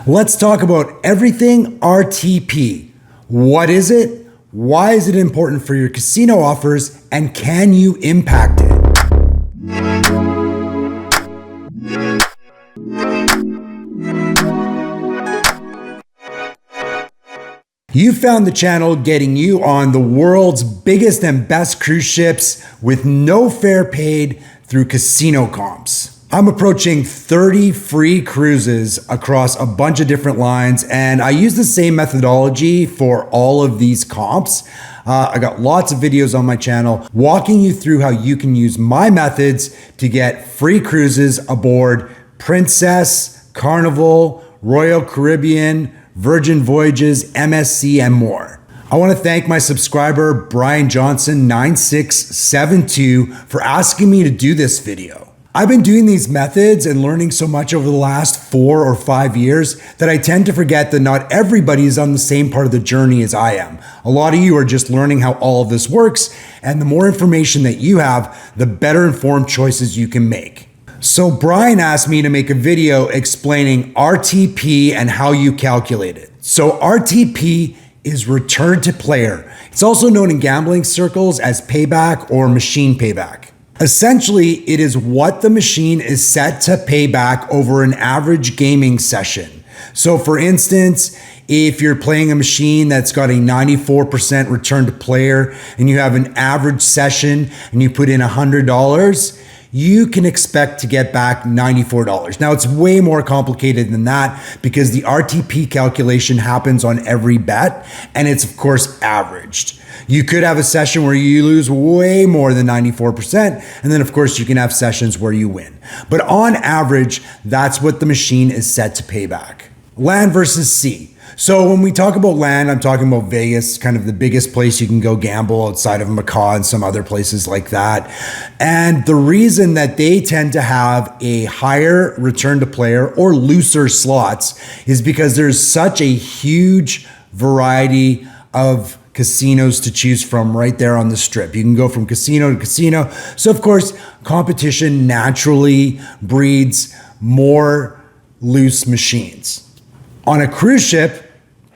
Let's talk about everything RTP. What is it? Why is it important for your casino offers? And can you impact it? You found the channel getting you on the world's biggest and best cruise ships with no fare paid through casino comps. I'm approaching 30 free cruises across a bunch of different lines, and I use the same methodology for all of these comps. I got lots of videos on my channel walking you through how you can use my methods to get free cruises aboard Princess, Carnival, Royal Caribbean, Virgin Voyages, MSC, and more. I want to thank my subscriber, Brian Johnson 9672, for asking me to do this video. I've been doing these methods and learning so much over the last 4 or 5 years that I tend to forget that not everybody is on the same part of the journey as I am. A lot of you are just learning how all of this works, and the more information that you have, the better informed choices you can make. So Brian asked me to make a video explaining RTP and how you calculate it. So RTP is return to player. It's also known in gambling circles as payback or machine payback. Essentially, it is what the machine is set to pay back over an average gaming session. So for instance, if you're playing a machine that's got a 94% return to player and you have an average session and you put in $100, you can expect to get back $94. Now, it's way more complicated than that because the RTP calculation happens on every bet, and it's of course averaged. You could have a session where you lose way more than 94%, and then of course you can have sessions where you win. But on average, that's what the machine is set to pay back. Land versus sea. So when we talk about land, I'm talking about Vegas, kind of the biggest place you can go gamble outside of Macau and some other places like that. And the reason that they tend to have a higher return to player or looser slots is because there's such a huge variety of casinos to choose from right there on the strip. You can go from casino to casino. So of course, competition naturally breeds more loose machines. On a cruise ship,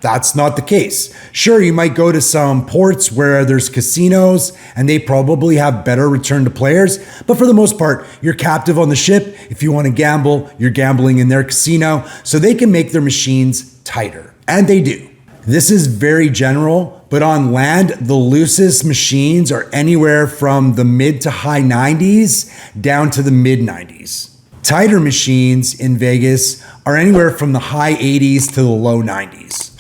that's not the case. Sure, you might go to some ports where there's casinos and they probably have better return to players, but for the most part, you're captive on the ship. If you want to gamble, you're gambling in their casino, so they can make their machines tighter, and they do. This is very general, but on land, the loosest machines are anywhere from the mid to high 90s down to the mid 90s. Tighter machines in Vegas are anywhere from the high 80s to the low 90s.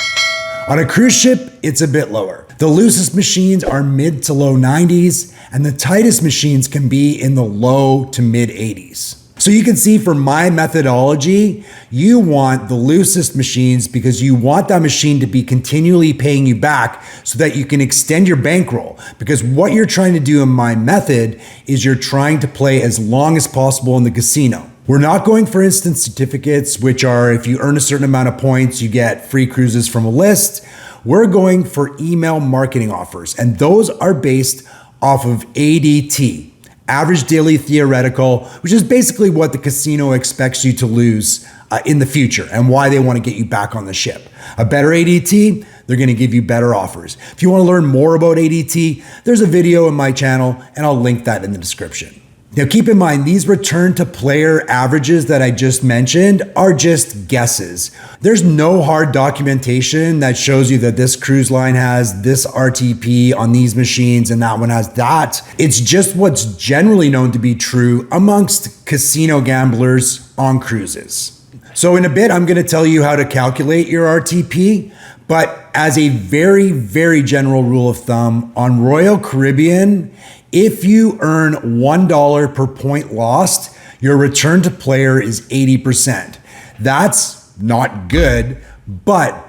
On a cruise ship, it's a bit lower. The loosest machines are mid to low 90s, and the tightest machines can be in the low to mid 80s. So you can see from my methodology, you want the loosest machines because you want that machine to be continually paying you back so that you can extend your bankroll. Because what you're trying to do in my method is you're trying to play as long as possible in the casino. We're not going for instant certificates, which are if you earn a certain amount of points, you get free cruises from a list. We're going for email marketing offers, and those are based off of ADT, average daily theoretical, which is basically what the casino expects you to lose in the future and why they want to get you back on the ship. A better ADT, they're going to give you better offers. If you want to learn more about ADT, there's a video in my channel, and I'll link that in the description. Now keep in mind, these return to player averages that I just mentioned are just guesses. There's no hard documentation that shows you that this cruise line has this RTP on these machines and that one has that. It's just what's generally known to be true amongst casino gamblers on cruises. So in a bit, I'm going to tell you how to calculate your RTP, but as a very, very general rule of thumb, on Royal Caribbean, if you earn $1 per point lost, your return to player is 80%. That's not good, but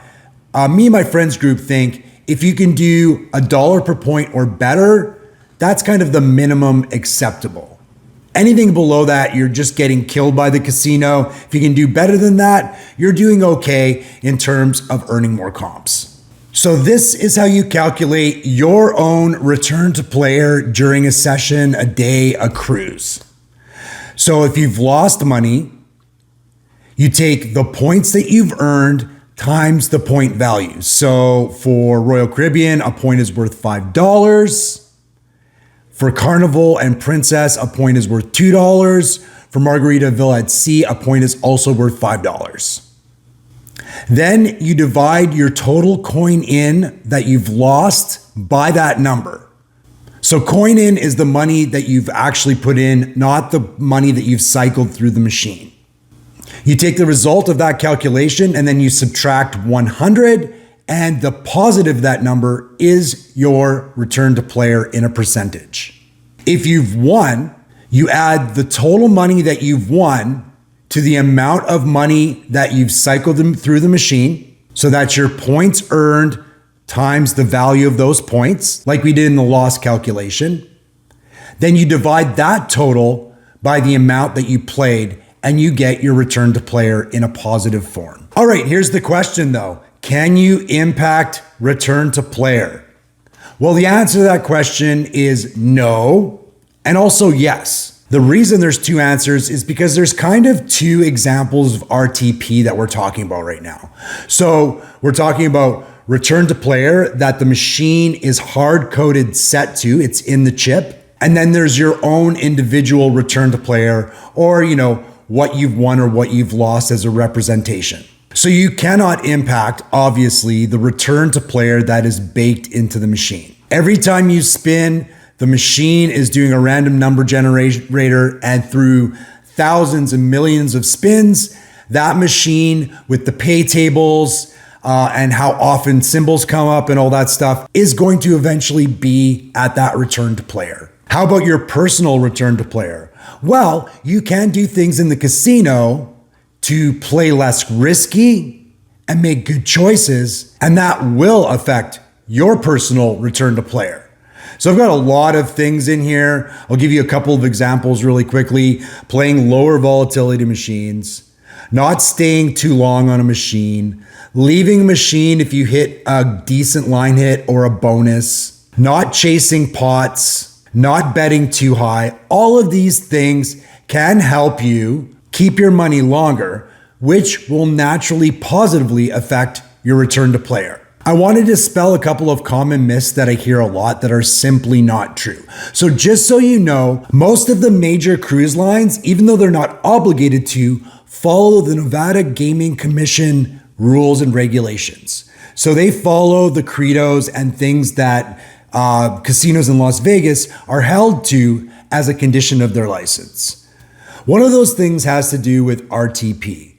me and my friends group think if you can do $1 per point or better, that's kind of the minimum acceptable. Anything below that, you're just getting killed by the casino. If you can do better than that, you're doing okay in terms of earning more comps. So this is how you calculate your own return to player during a session, a day, a cruise. So if you've lost money, You take the points that you've earned times the point value. So for Royal Caribbean, a point is worth $5. For Carnival and Princess, a point is worth $2. For Margaritaville at Sea, a point is also worth $5. Then you divide your total coin in that you've lost by that number. So coin in is the money that you've actually put in, not the money that you've cycled through the machine. You take the result of that calculation and then you subtract 100, and the positive of that number is your return to player in a percentage. If you've won, you add the total money that you've won to the amount of money that you've cycled them through the machine. So that's your points earned times the value of those points, like we did in the loss calculation. Then you divide that total by the amount that you played, and you get your return to player in a positive form. All right, here's the question though. Can you impact return to player? Well, the answer to that question is no, and also yes. The reason there's two answers is because there's kind of two examples of RTP that we're talking about right now. So we're talking about return to player that the machine is hard-coded set to, it's in the chip. And then there's your own individual return to player, or what you've won or what you've lost as a representation. So you cannot impact, obviously, the return to player that is baked into the machine. Every time you spin, the machine is doing a random number generator, and through thousands and millions of spins, that machine with the pay tables and how often symbols come up and all that stuff is going to eventually be at that return to player. How about your personal return to player? Well, you can do things in the casino to play less risky and make good choices, and that will affect your personal return to player. So I've got a lot of things in here. I'll give you a couple of examples really quickly. Playing lower volatility machines, not staying too long on a machine, leaving a machine if you hit a decent line hit or a bonus, not chasing pots, not betting too high. All of these things can help you keep your money longer, which will naturally positively affect your return to player. I want to dispel a couple of common myths that I hear a lot that are simply not true. So just so you know, most of the major cruise lines, even though they're not obligated to, follow the Nevada Gaming Commission rules and regulations. So they follow the credos and things that casinos in Las Vegas are held to as a condition of their license. One of those things has to do with RTP.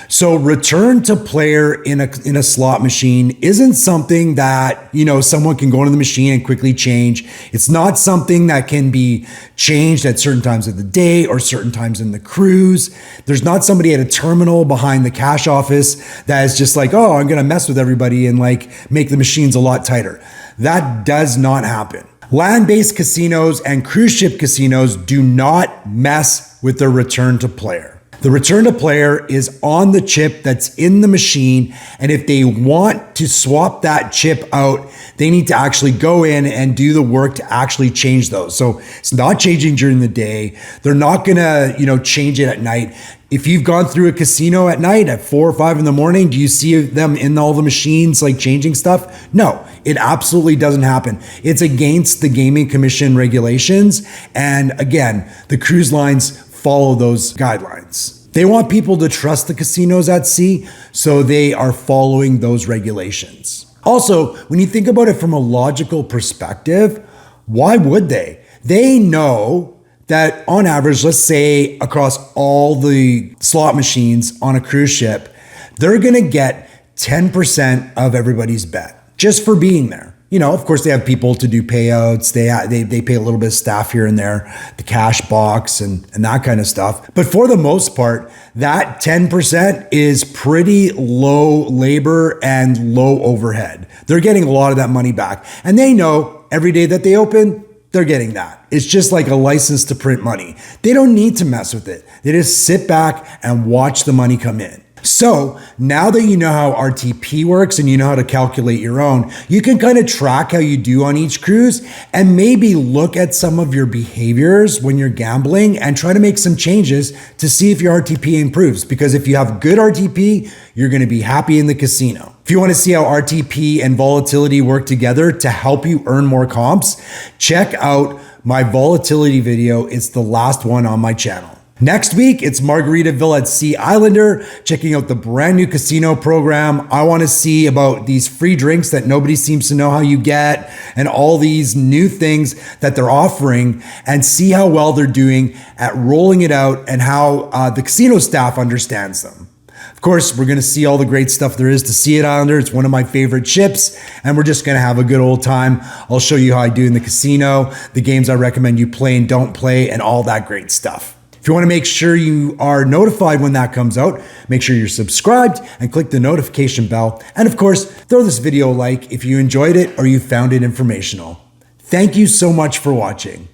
So return to player in a slot machine isn't something that, someone can go into the machine and quickly change. It's not something that can be changed at certain times of the day or certain times in the cruise. There's not somebody at a terminal behind the cash office that is just like, oh, I'm going to mess with everybody and make the machines a lot tighter. That does not happen. Land-based casinos and cruise ship casinos do not mess with their return to player. The return to player is on the chip that's in the machine, and if they want to swap that chip out, they need to actually go in and do the work to actually change those. So it's not changing during the day. They're not gonna, change it at night. If you've gone through a casino at night at 4 or 5 in the morning, do you see them in all the machines changing stuff? No, it absolutely doesn't happen. It's against the Gaming Commission regulations. And again, the cruise lines follow those guidelines. They want people to trust the casinos at sea, so they are following those regulations. Also, when you think about it from a logical perspective, why would they? They know that on average, let's say across all the slot machines on a cruise ship, they're gonna get 10% of everybody's bet just for being there. Of course, they have people to do payouts. They pay a little bit of staff here and there, the cash box and that kind of stuff. But for the most part, that 10% is pretty low labor and low overhead. They're getting a lot of that money back. And they know every day that they open, they're getting that. It's just like a license to print money. They don't need to mess with it. They just sit back and watch the money come in. So now that you know how RTP works and you know how to calculate your own, you can kind of track how you do on each cruise and maybe look at some of your behaviors when you're gambling and try to make some changes to see if your RTP improves. Because if you have good RTP, you're going to be happy in the casino. If you want to see how RTP and volatility work together to help you earn more comps, check out my volatility video. It's the last one on my channel. Next week, it's Margaritaville at Sea Islander, checking out the brand new casino program. I want to see about these free drinks that nobody seems to know how you get and all these new things that they're offering and see how well they're doing at rolling it out and how the casino staff understands them. Of course, we're going to see all the great stuff there is to see at Islander. It's one of my favorite ships, and we're just going to have a good old time. I'll show you how I do in the casino, the games I recommend you play and don't play, and all that great stuff. If you want to make sure you are notified when that comes out, make sure you're subscribed and click the notification bell. And of course, throw this video a like if you enjoyed it or you found it informational. Thank you so much for watching.